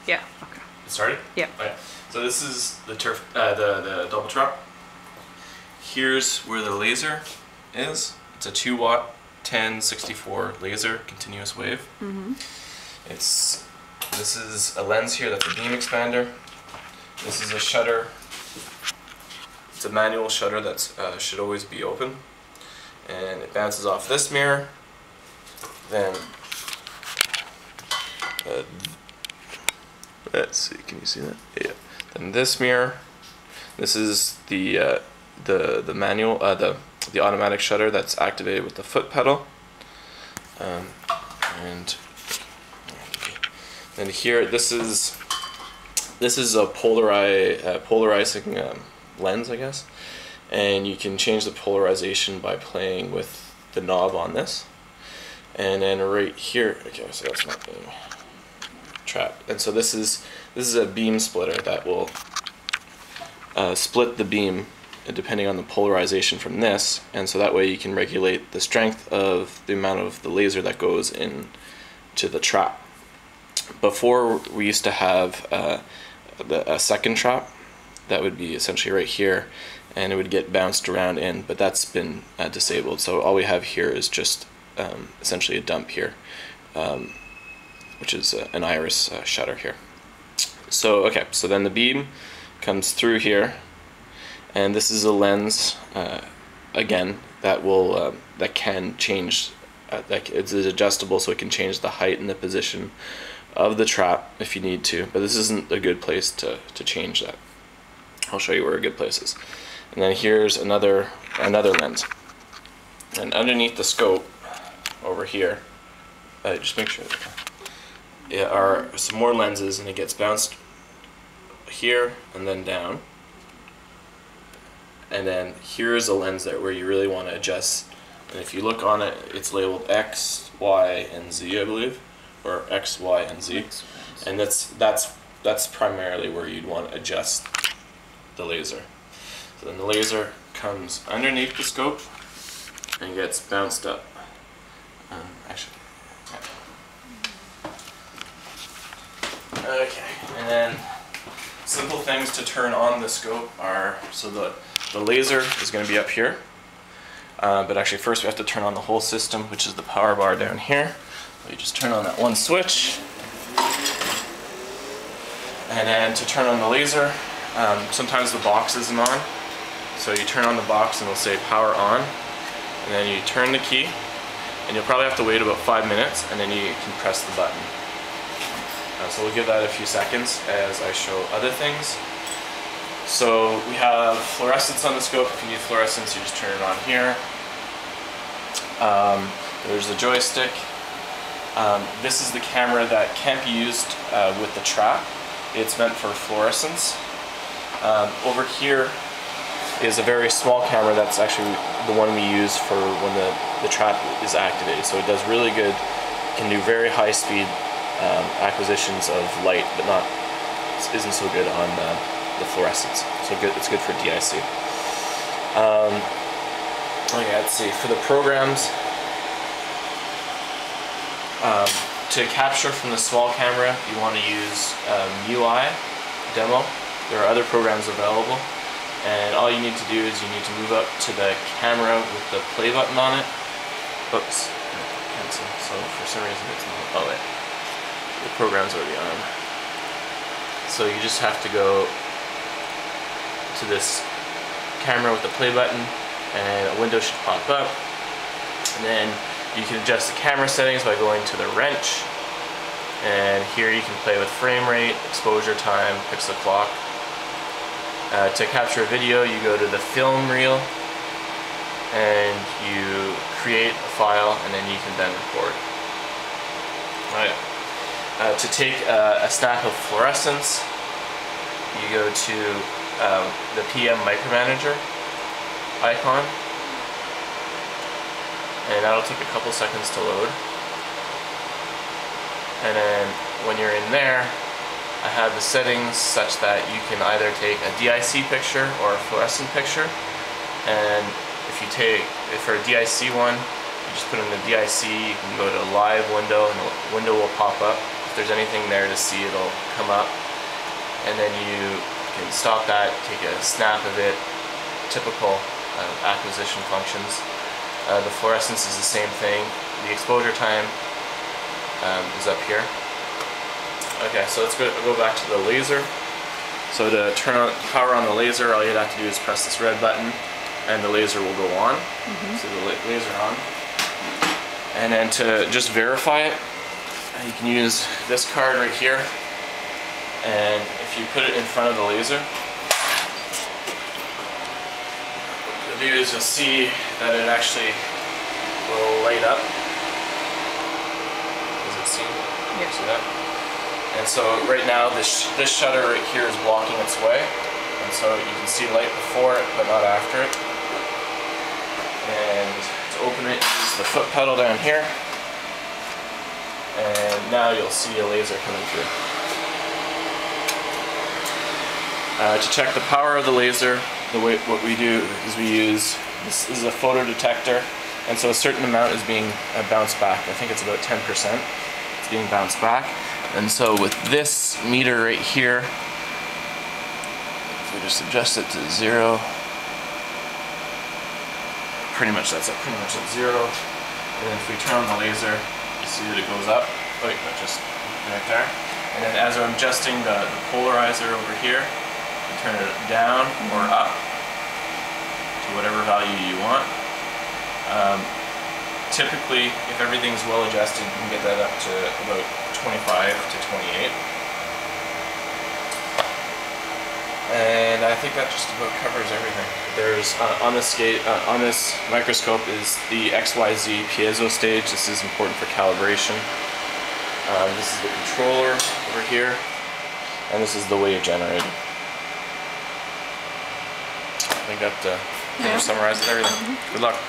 Yeah. Okay. Started? Yeah. Okay. So this is the the double trap. Here's where the laser is. It's a 2-watt 1064 laser continuous wave. This is a lens here. That's a beam expander. This is a shutter. It's a manual shutter that should always be open, and it bounces off this mirror. Then let's see. Can you see that? Yeah. Then this mirror. This is the manual the automatic shutter that's activated with the foot pedal. And then here, this is a polarizing lens, I guess, and you can change the polarization by playing with the knob on this. And then right here, okay, so that's not being trapped. And so this is a beam splitter that will split the beam depending on the polarization from this, and so that way you can regulate the strength of the amount of the laser that goes in to the trap. Before, we used to have a second trap that would be essentially right here, and it would get bounced around in, but that's been disabled. So all we have here is just essentially a dump here, which is an iris shutter here. So okay, so then the beam comes through here, and this is a lens again that will that can change. It's adjustable, so it can change the height and the position of the trap if you need to. But this isn't a good place to change that. I'll show you where a good place is. And then here's another lens. And underneath the scope over here, just make sure there are some more lenses, and it gets bounced here and then down. And then here's a lens there where you really want to adjust. And if you look on it, it's labeled X, Y, and Z, I believe, or X, Y, and Z. And that's primarily where you'd want to adjust the laser. So then the laser comes underneath the scope and gets bounced up. Actually, yeah. Okay, and then simple things to turn on the scope are, so the laser is going to be up here, but actually first we have to turn on the whole system, which is the power bar down here. So you just turn on that one switch, and then to turn on the laser, sometimes the box isn't on, so you turn on the box and it'll say power on, and then you turn the key, and you'll probably have to wait about 5 minutes, and then you can press the button. So we'll give that a few seconds as I show other things. So we have fluorescence on the scope. If you need fluorescence, you just turn it on here. There's the joystick. This is the camera that can't be used with the trap. It's meant for fluorescence. Over here is a very small camera that's actually the one we use for when the trap is activated. So it does really good. It can do very high speed acquisitions of light, but isn't so good on the fluorescence. So it's good for DIC. Okay, let's see. For the programs, to capture from the small camera, you want to use UI demo. There are other programs available, and all you need to do is you need to move up to the camera with the play button on it. Oops, cancel. So for some reason it's not. Oh wait. The program's already on. So you just have to go to this camera with the play button, and a window should pop up. And then you can adjust the camera settings by going to the wrench. And here you can play with frame rate, exposure time, pixel clock. To capture a video, you go to the film reel, and you create a file, and then you can then record. Right. To take a snap of fluorescence, you go to the PM micromanager icon, and that'll take a couple seconds to load. And then when you're in there, I have the settings such that you can either take a DIC picture or a fluorescent picture. And for a DIC one, you just put in the DIC, you can go to live window, and the window will pop up. If there's anything there to see, it'll come up. And then you can stop that, take a snap of it, typical acquisition functions. The fluorescence is the same thing. The exposure time is up here. Okay, so let's go back to the laser. So to turn on power on the laser, all you'd have to do is press this red button and the laser will go on. So the laser on. And then to just verify it, you can use this card right here. And if you put it in front of the laser, what you'll do is you'll see that it actually will light up. Does it see? Yeah. See that? And so right now this shutter right here is blocking its way, and so you can see light before it but not after it. And to open it, use the foot pedal down here, and now you'll see a laser coming through. To check the power of the laser, what we do is we use, this is a photo detector, and so a certain amount is being bounced back. I think it's about 10%. It's being bounced back. And so with this meter right here, if we just adjust it to 0, pretty much that's pretty much at 0. And then if we turn on the laser, you see that it goes up. Wait, but just right there. And then as I'm adjusting the polarizer over here, you turn it down or up to whatever value you want. Typically, if everything's well adjusted, you can get that up to about 25 to 28. And I think that just about covers everything. There's on this microscope is the XYZ piezo stage. This is important for calibration. This is the controller over here, and this is the wave generator. I think that summarizes everything. Good luck.